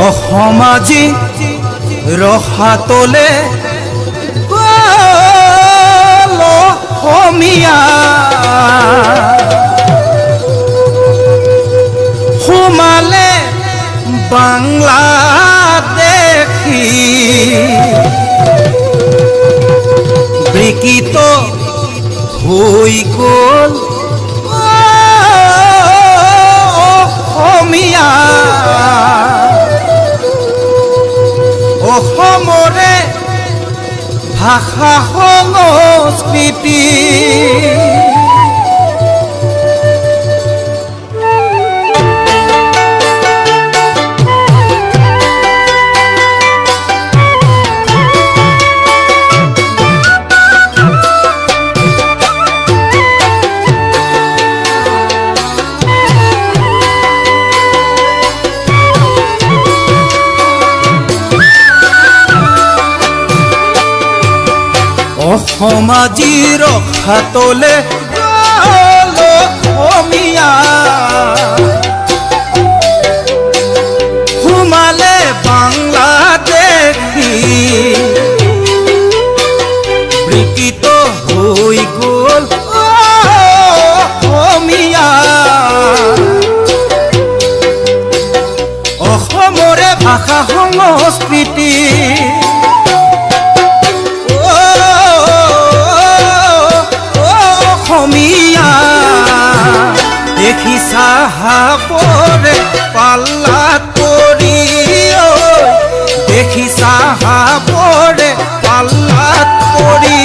অসমাজি ৰসাতলে অসমীয়া সোমালে বাংলাদেশী বিকৃত হৈ গ'ল অসমীয়া অসমৰে ভাষা সংস্কৃতি অসমাজি ৰসাতলে অসমীয়া সোমালে বাংলাদেশী বিকৃত হৈ গ'ল অসমীয়া অসমৰে ভাষা সংস্কৃতি অসমীয়া দেখিছা হাবৰে পাল্লাত পৰি দেখিছা হাবৰে পাল্লাত পৰি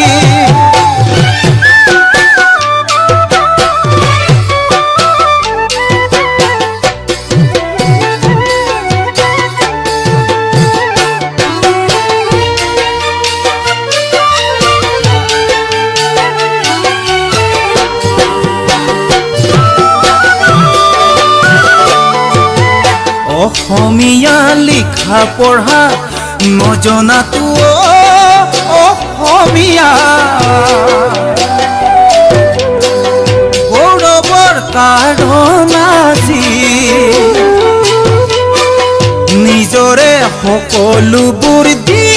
অসমীয়া লিখা পঢ়া নজনাতো অসমীয়া গৌৰৱৰ কাৰণ আজি নিজৰে সকলোবোৰ দি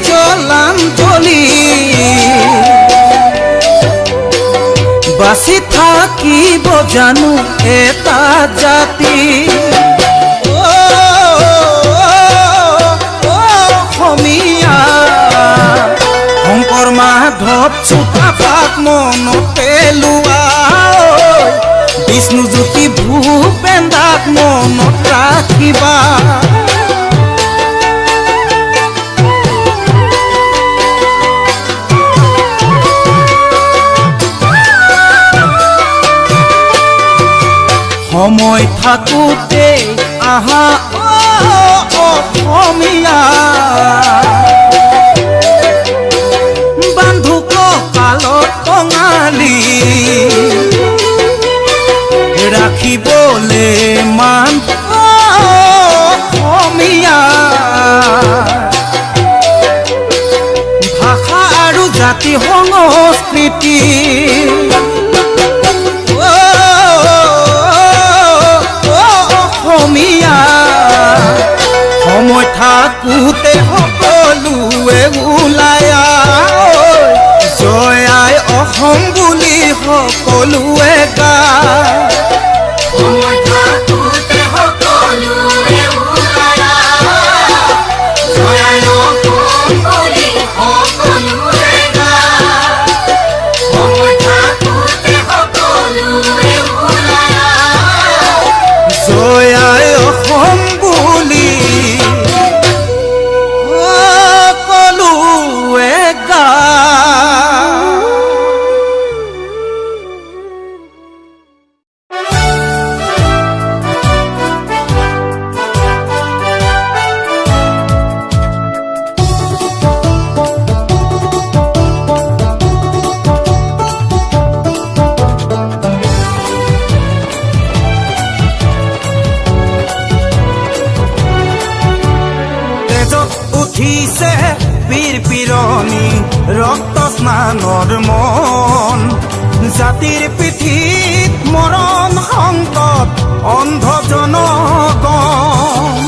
জলাঞ্জলি বাচি থাকিব জানো এটা জাতি অসমীয়া শংকৰ মাধৱ চুকাফাক মনতে লোৱা বিষ্ণুজ্যোতি ভূপেন দাক মনত ৰাখিবা সময় থাকোঁতে আহা অসমীয়া বান্ধু কঁকালত টঙালি ৰাখিবলে মান অসমীয়া ভাষা আৰু জাতি সংস্কৃতি অসমীয়া সময় থাকোঁতে সকলোৱে ওলাই জয় আই অসম বুলি সকলোৱে গায় সময় থাকোঁতে সকলোৱে ওলাই জয় আই অসম বুলি সকলোৱে গায় সময় থাকোঁতে সকলোৱে ওলাই জয় আই অসম বুলি সকলোৱে গায় উঠিছে বীৰ পিৰণি ৰক্ত স্নানৰ মন জাতিৰ পিঠিত মৰণ সংকট অন্ধ জনগণ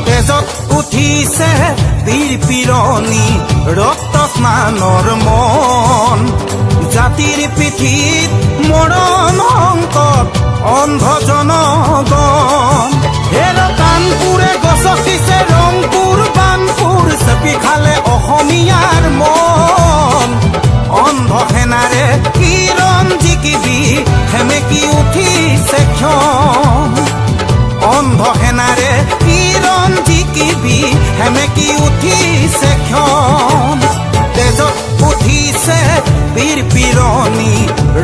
তেজত ৰক্ত স্নানৰ মন জাতিৰ পিঠিত মৰণ সংকট অন্ধ জনগণ হেৰ কাণপুৰে গছকিছে ৰংপুৰ বানপুৰ চেপি খালে অসমীয়াৰ মন অন্ধ সেনাৰে কিৰণ জিকিবি সেমেকি উঠিছে ক্ষণ অন্ধ সেনাৰে কিৰণ জিকিবি সেমেকি উঠিছে ক্ষণ তেজত উঠিছে বীৰ পিৰণি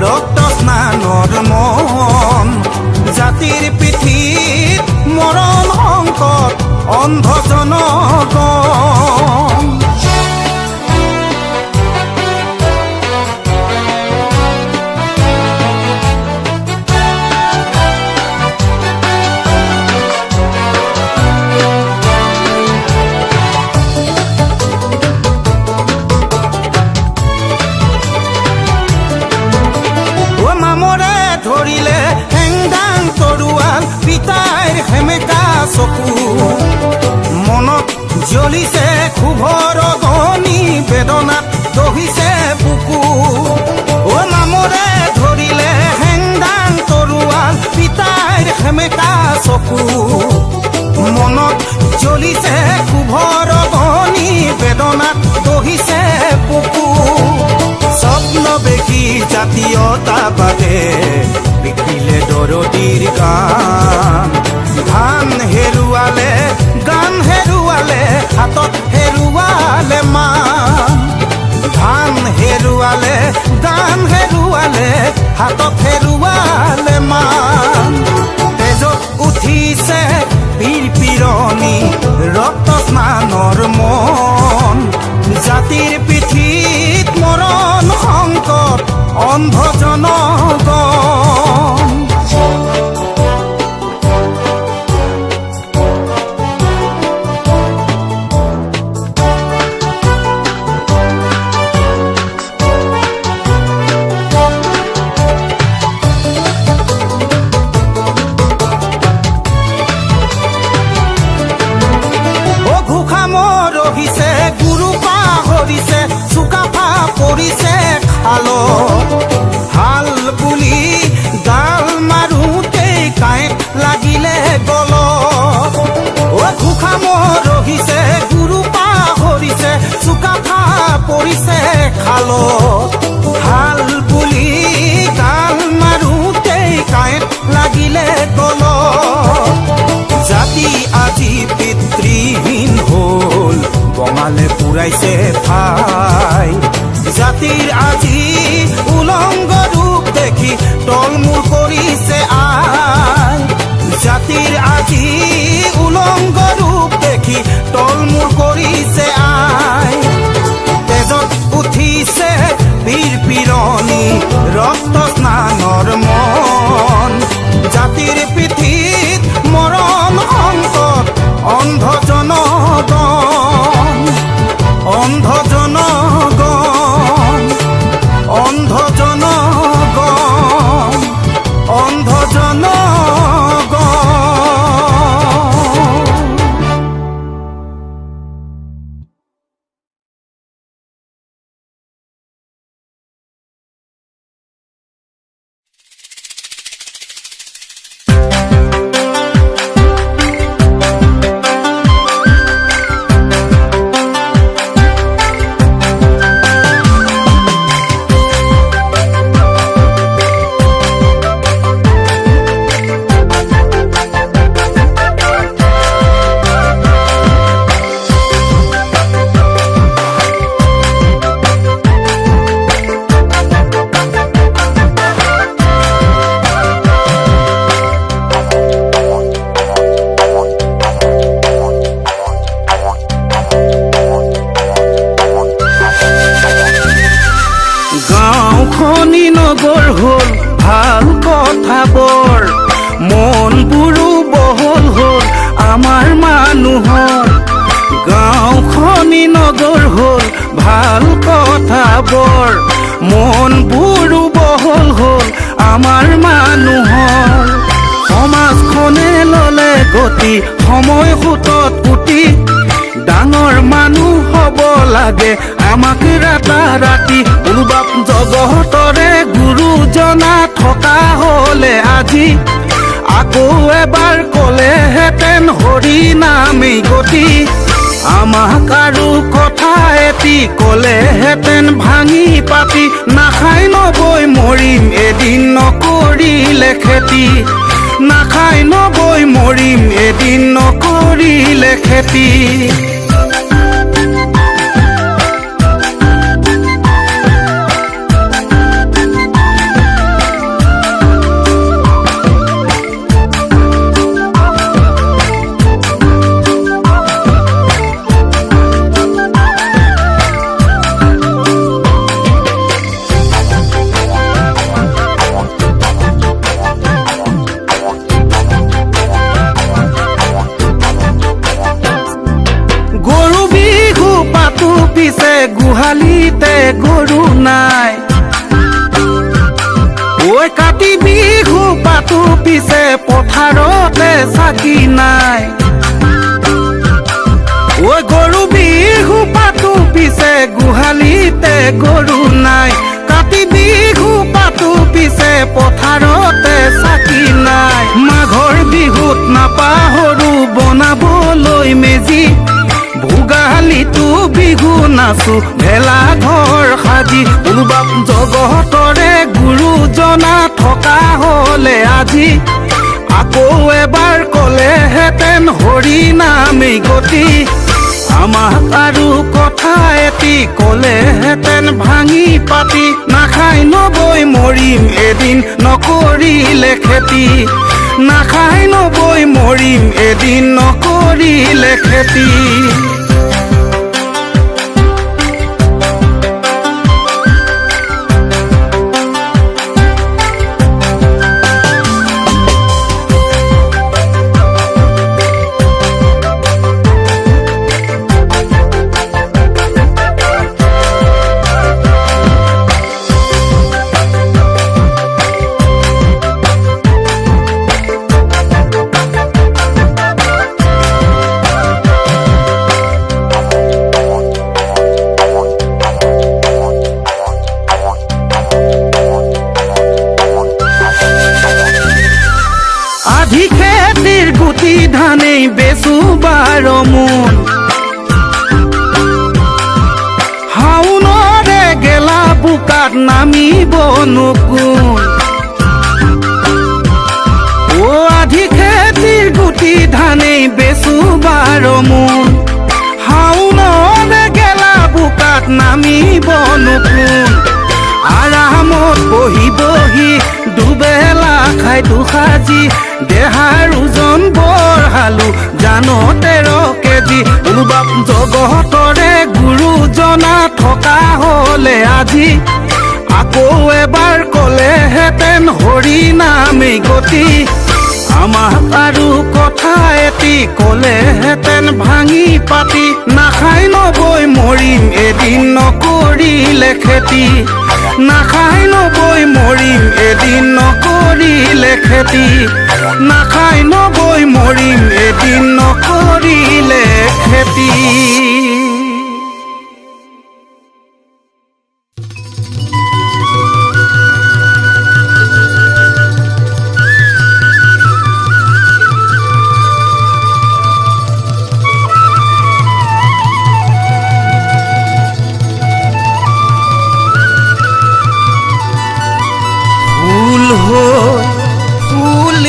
ৰক্ত স্নানৰ মন জাতিৰ পিঠিত মৰণ সংকট অন্ধ জনগণ ধৰিলে হেংদাং তৰোৱাল পিতাইৰ সেমেকা চকু মনত জ্বলিছে ক্ষোভৰ অগ্নি বেদনাত দহিছে বুকু অ নামৰে ধৰিলে হেংদাং তৰোৱাল পিতাইৰ সেমেকা চকু মনত জ্বলিছে ক্ষোভৰ অগ্নি বেদনাত দহিছে বুকু স্বপ্ন দেখি জাতীয়তাবাদে বিকিলে দৰদীৰ গান ধান হেৰুৱালে গান হেৰুৱালে হাতত হেৰুৱালে মান ধান হেৰুৱালে গান হেৰুৱালে হাতত হেৰুৱালে মান তেজত উঠিছে বীৰ পিৰণি ৰক্ত স্নানৰ মন জাতিৰ পিঠিত মৰণ সংকট অন্ধ জনগণ ৰহিছে গুৰু পাহৰিছে চুকাফা পৰিছে খালত হাল বুলি গাল মাৰোতেই কাঁইট লাগিলে গলত অ ঘোষাম ৰহিছে গুৰু পাহৰিছে চুকাফা পৰিছে খালত হাল বুলি গাল মাৰোতেই কাঁইট লাগিলে গলত জাতি আজি পিতৃহীন হ'ল বঙালে পুৰাইছে ঠাই জাতিৰ আজি উলংগ ৰূপ দেখি তলমূৰ কৰিছে আই জাতিৰ আজি উলংগ ৰূপ দেখি তলমূৰ কৰিছে আই তেজত উঠিছে বীৰ পিৰণি ৰক্ত স্নানৰ মন জাতিৰ পিঠিত মৰণ সংকট অন্ধ জনগণ অন্ধ জনগণ অন্ধ জনগণ অন্ধ জনগণ গাঁওখনি নগৰ হ'ল ভাল কথাবোৰ মনবোৰো বহল হ'ল আমাৰ মানুহৰ গাঁওখনি নগৰ হ'ল ভাল কথাবোৰ মনবোৰো বহল হ'ল আমাৰ মানুহৰ সমাজখনে ললে গতি সময় সুতত উঠি ডাঙৰ মানুহ হ'ব লাগে আমাক ৰাতাৰাতি উলবাপ জগতৰে গুৰুজনা থকা হলে আজি আকৌ এবাৰ কলেহেঁতেন হৰি নামেই গতি আমাক আৰু কথা এটি কলেহেঁতেন ভাঙি পাতি নাখাই নবৈ মৰিম এদিন নকৰিলে খেতি নাখাই নবৈ মৰিম এদিন নকৰিলে খেতি পিছে গোহালিতে গৰু নাই ঐ কাতি বিহু পাতো পিছে পথাৰতে চাকি নাই ঐ গৰু বিহু পাতো পিছে গোহালিতে গৰু নাই কাতি বিহু পাতো পিছে পথাৰতে চাকি নাই মাঘৰ বিহুত নাপাহৰো বনাবলৈ মেজি ভোগালীটো বিহু নাচো ভেলা ঘৰ সাজি উলবাপ জগতৰে গুৰুজনা থকা হলে আজি আকৌ এবাৰ কলেহেঁতেন হৰি নামেই গতি আমাক আৰু কথা এটি কলেহেঁতেন ভাঙি পাতি নাখাই নবৈ মৰিম এদিন নকৰিলে খেতি নাখাই নবৈ মৰিম এদিন নকৰিলে খেতি গুটি ধানেই বেচু 12 মোন হাউনৰে গেলা বোকাত নামিব নুকুন ও আধি খেতিৰ গুটি ধানেই বেচু 12 মোন হাউনৰে গেলা বোকাত নামিব নুকুন আৰামত বহি বহি দুবেলা খাই দুসাজি দেহাৰ ওজন বঢ়ালো জানো 13 কেজি উলবাপ জগতৰে গুৰুজনা থকা হলে আজি আকৌ এবাৰ কলেহেঁতেন হৰি নামেই গতি আমাক আৰু কথা এটি কলেহেঁতেন ভাঙি পাতি নাখাই নবৈ মৰিম এদিন নকৰিলে খেতি নাখাই নবৈ মৰিম এদিন নকৰিলে খেতি নাখাই নবৈ মৰিম এদিন নকৰিলে খেতি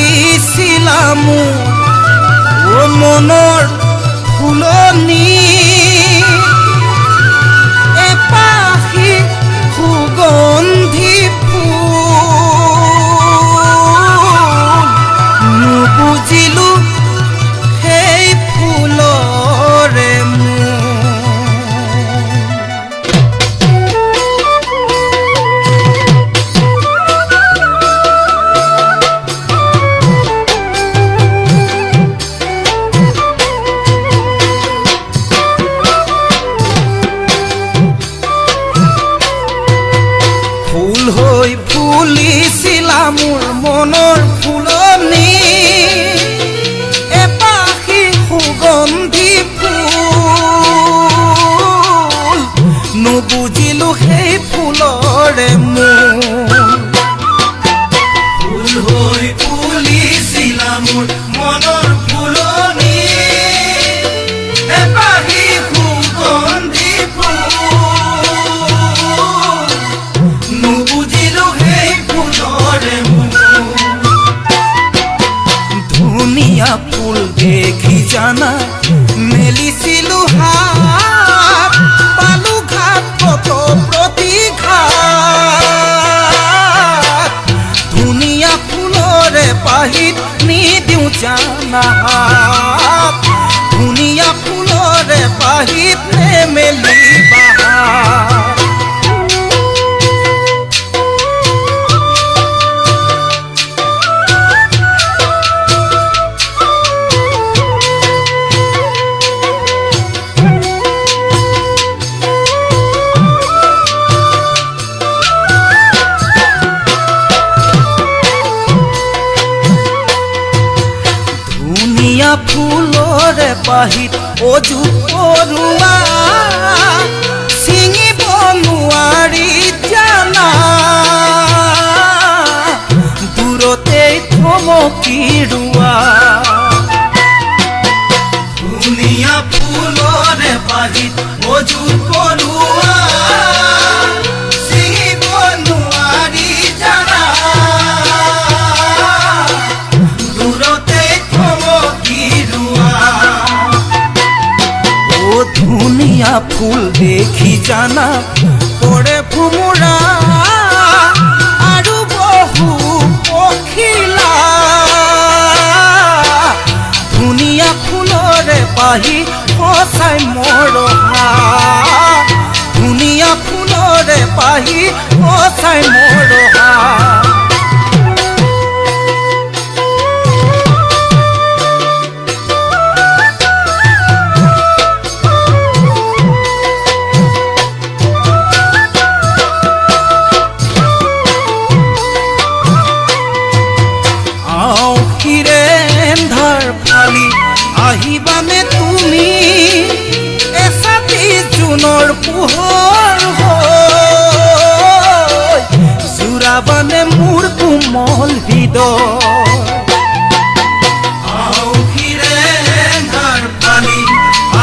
ফুলিছিলামো ও মনৰ ফুলনি এপাখি সুগন্ধি ফুল নুবুজিলো সেই ফুলৰে ফুলিছিলা মোৰ মনৰ ফুলনি এপাখি সুগন্ধি ফুল মোৰ মনৰ ফুলনি এপাহি সুগন্ধি ফুল নুবুজিলো সেই ফুলৰে ধুনীয়া ফুল দেখি জানা মেলিছিলো হাত পালো ঘাট কত প্ৰতিঘাত ধুনীয়া ফুলৰে পাহিত নিদিওঁ জানা হাত ধুনীয়া ফুলৰে পাহিত নেমেলিবা ফুলৰে পাহিত অজু পৰুৱা ছিঙিব নোৱাৰি জানা দূৰতেই থমকি ৰোৱা ধুনীয়া ফুলৰে পাহিত অজু পৰুৱা ছিঙিব নোৱাৰি জানা ধুনীয়া ফুল দেখি জানা পৰে ভোমোৰা আৰু বহু পখিলা ধুনীয়া ফুলৰে পাহি সঁচাই মৰহা ধুনীয়া ফুলৰে পাহি সঁচাই মৰহা আহিবানে তুমি এছাতি জুনৰ পোহৰ হৈ জোৰাবানে মোৰ কোমল হৃদয়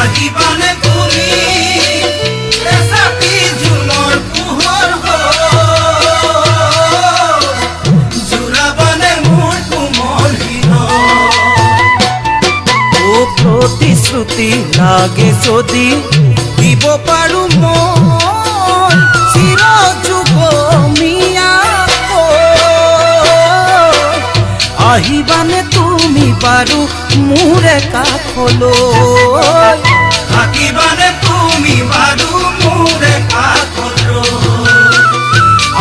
আহিবানে তুমি এছাতি জুনৰ পোহৰ হৈ জোৰাবানে মোৰ কোমল হৃদয় প্ৰতিশ্ৰুতি লাগে যদি দিব পাৰো মই চিৰ যুগমীয়াকৈ আহিবানে তুমি বাৰু মোৰে কাষলৈ থাকিবানে তুমি বাৰু মোৰে কাষলৈ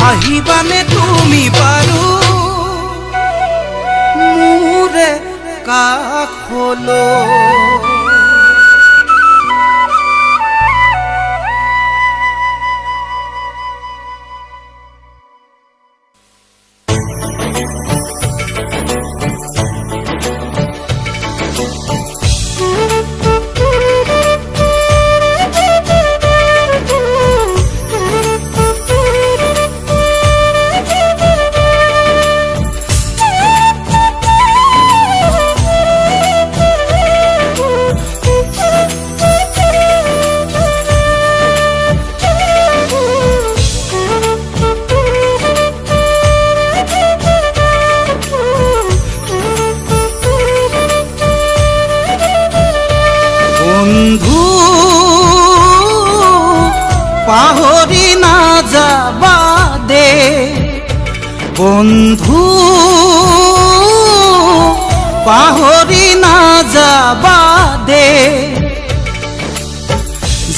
আহিবানে তুমি বাৰু মোৰে কাষলৈ পাহৰি নাযাবা দে বন্ধু পাহৰি নাযাবা দে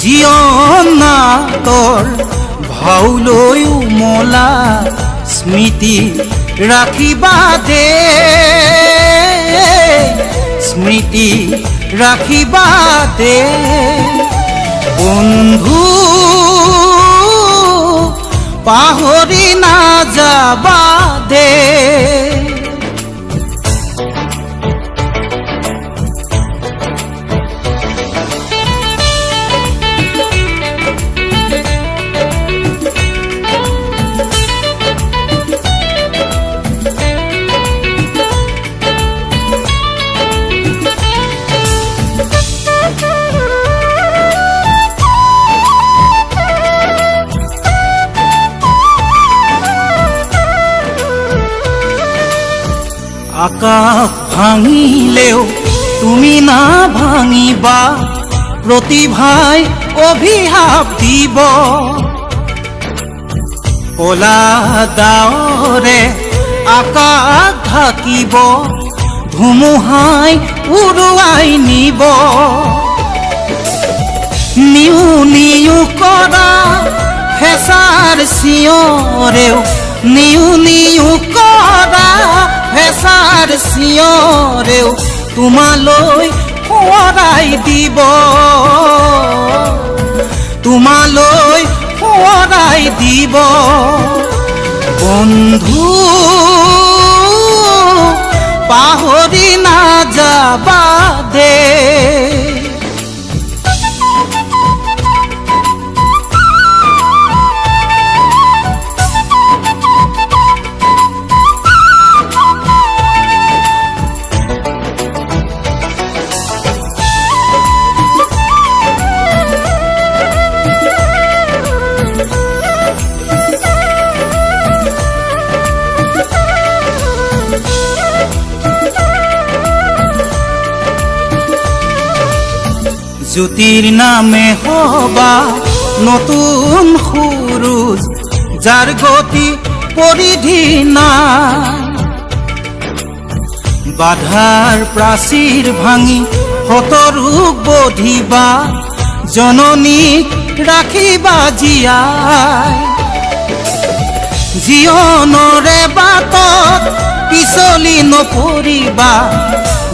জীৱনৰ ভাওলৈ উমলা স্মৃতি ৰাখিবা দে স্মৃতি ৰাখিবা দে বন্ধু পাহৰি নাযাবা দে আকাশ ভাঙিলেও তুমি না ভাঙিবা, প্ৰতিভাই অভিশাপ দিব। কলা ডাৱৰে আকাশ ঢাকিব, ধুমুহাই উৰুৱাই নিব। নিউ নিউ কৰা হেঁচাৰ চিঞৰেও, নিউ নিউ কৰা হেঁচাৰ চিঞৰেও তোমালৈ সোঁৱৰাই দিব, তোমালৈ সোঁৱৰাই দিব। বন্ধু পাহৰি নাযাবা দে। জ্যোতিৰ নামে হবা নতুন সুৰুজ, যাৰ গতি পৰিধি নাই। বাধাৰ প্ৰাচীৰ ভাঙি শতৰূপ বধিবা, জননীক ৰাখিবা জীয়াই। জীৱনৰে বাটত পিছলি নপৰিবা,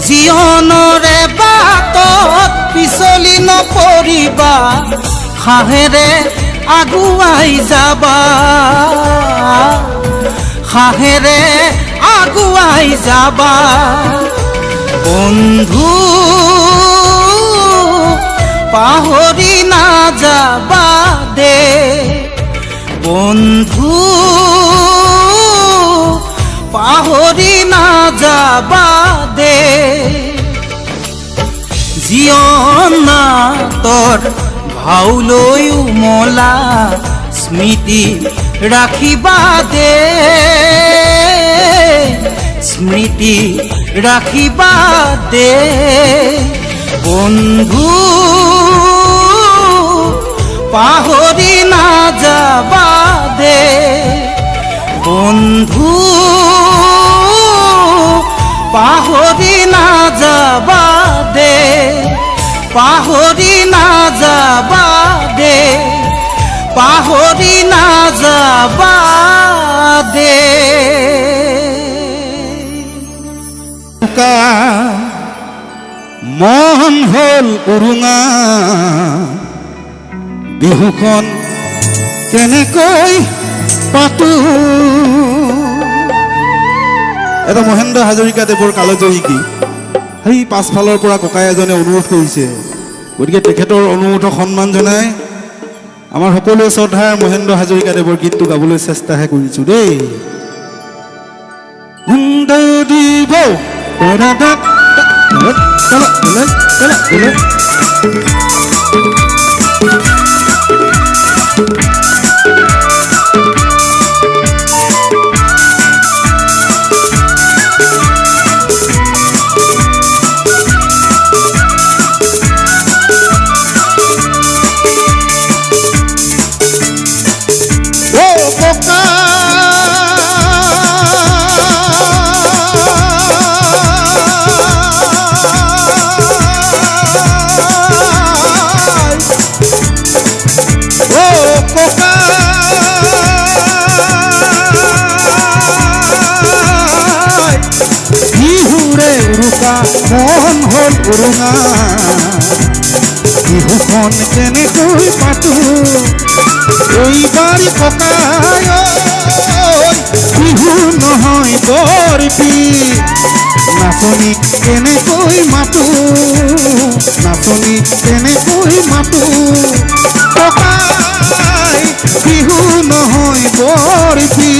জীৱনৰে বাটত পিছলি নপৰিবা। সাহেৰে আগুৱাই যাবা, সাহেৰে আগুৱাই যাবা। বন্ধু পাহৰি নাযাবা দে, বন্ধু পাহৰি নাযাবা দে। জীৱন নাটৰ ভাওলৈ উমলা স্মৃতি ৰাখিবা দে, স্মৃতি ৰাখিবা দে। বন্ধু পাহৰি নাযাবা দে, বন্ধু পাহৰি নাযাবা দে, পাহৰি নাযাবা দে, পাহৰি নাযাবা দে। মন হ'ল উৰুঙা, বিহুখন কেনেকৈ পাতো। এটা মহেন্দ্ৰ হাজৰিকাদেৱৰ কালজয়ী গীত। সেই পাছফালৰ পৰা ককাই এজনে অনুৰোধ কৰিছে, গতিকে তেখেতৰ অনুৰোধক সন্মান জনাই আমাৰ সকলোৱে শ্ৰদ্ধাৰ মহেন্দ্ৰ হাজৰিকাদেৱৰ গীতটো গাবলৈ চেষ্টাহে কৰিছোঁ দেই। মন হ'ল উৰুঙা, বিহুখন কেনেকৈ পাতো। এইবাৰ ককাই বিহু নহয় বৰপি, নাচনীক কেনেকৈ মাতো, নাচনীক কেনেকৈ মাতো। ককাই বিহু নহয় বৰপি।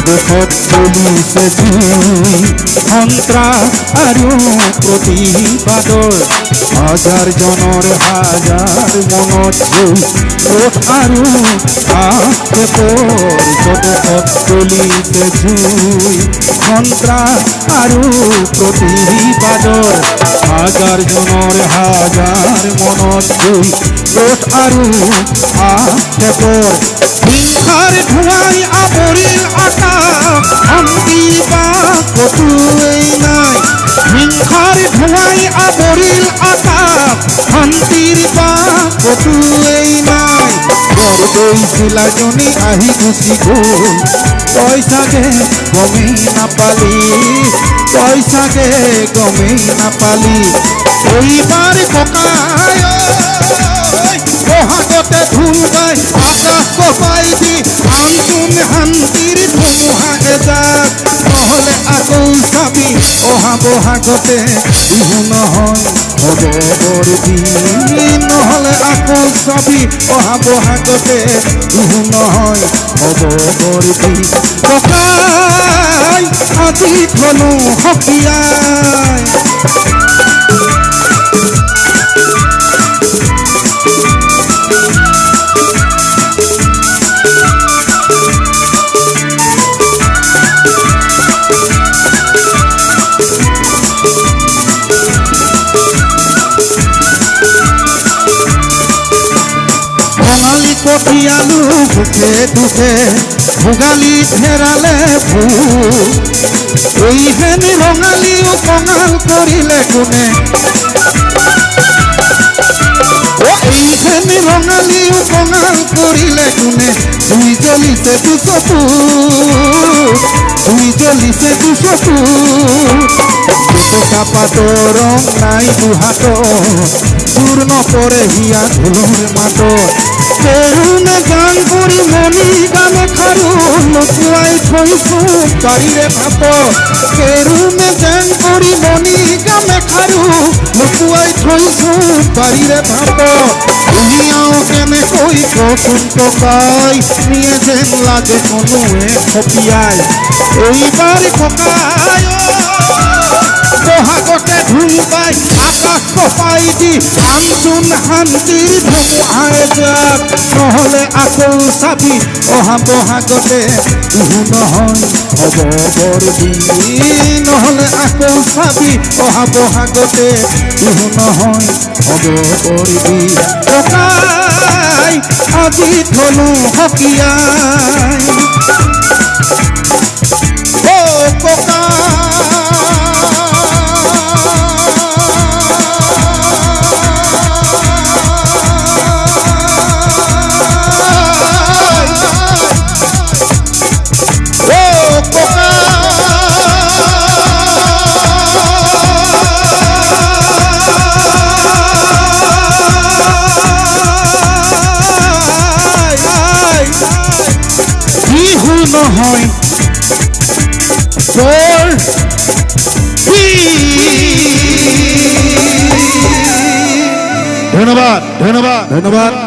দেশত চলিছে জুই সন্ত্ৰাস আৰু প্ৰতিবাদৰ হাজাৰজনৰ হাজাৰ মনত জুই ক্ৰোধ আৰু আক্ষেপৰ দেশত চলিছে জুই সন্ত্ৰাস আৰু প্ৰতিবাদৰ হাজাৰজনৰ হাজাৰ মনত জুই ক্ৰোধ আৰু আক্ষেপৰ হিংসাৰ ধোঁৱাই আৱৰিল আকাশ শান্তি বা কতোৱেই নাই হিংসাৰ ধোঁৱাই আৱৰিল আকাশ শান্তিৰ বা কতোৱেই নাই বৰদৈ চিলাজনী আহি গুচি গ'ল তই চাগে গমেই নাপালি তই চাগে গমেই নাপালি এইবাৰ ককাই বহাগতে ঢোল গাই আকাশ কপাই দি আনচোন শান্তিৰ ধুমুহা এজাক নহ'লে আকৌ চাবি অহা বহাগতে বিহু নহয় হ'ব বৰদিন নহ'লে আকৌ চাবি অহা বহাগতে বিহু নহয় হ'ব বৰদিন ককাই আজি থলো সকিয়াই পঠিয়ালো দুখে দুখে ভোগালীত হেৰালে ভোগ এইহেন ৰঙালীও কঙাল কৰিলে কোনে এইহেন ৰঙালীও কঙাল কৰিলে কোনে জুই জ্বলিছে দুচকু জুই জ্বলিছে দুচকু জোপোকা পাতৰ ৰং নাই দুহাতত জোৰ নপৰে হিয়া ঢোলৰ মাতত কেৰুণে গান কৰি মণি গানে খাৰু লুকুৱাই থৈছো বাৰীৰে ভাপত কেৰুণে গান কৰি মণি গানে খাৰু লুকুৱাই থৈছো বাৰীৰে ভাপত উলিয়াও কেনেকৈ কচোন ককাই নিয়ে যেন লাগে কোনোৱে খপিয়াই এইবাৰ ককাই বহাগতে ঢোল বাই আকাশ কপাই দি আনচোন শান্তিৰ ধুমুহা এজাক নহ'লে আকৌ চাবি অহা বহাগতে বিহু নহয় হ'ব বৰদিন নহ'লে আকৌ চাবি অহা বহাগতে বিহু নহয় হ'ব বৰদিন ককাই আজি থলো সকিয়াই অ' ককাই নহয় বৰ ধন্যবাদ ধন্যবাদ ধন্যবাদ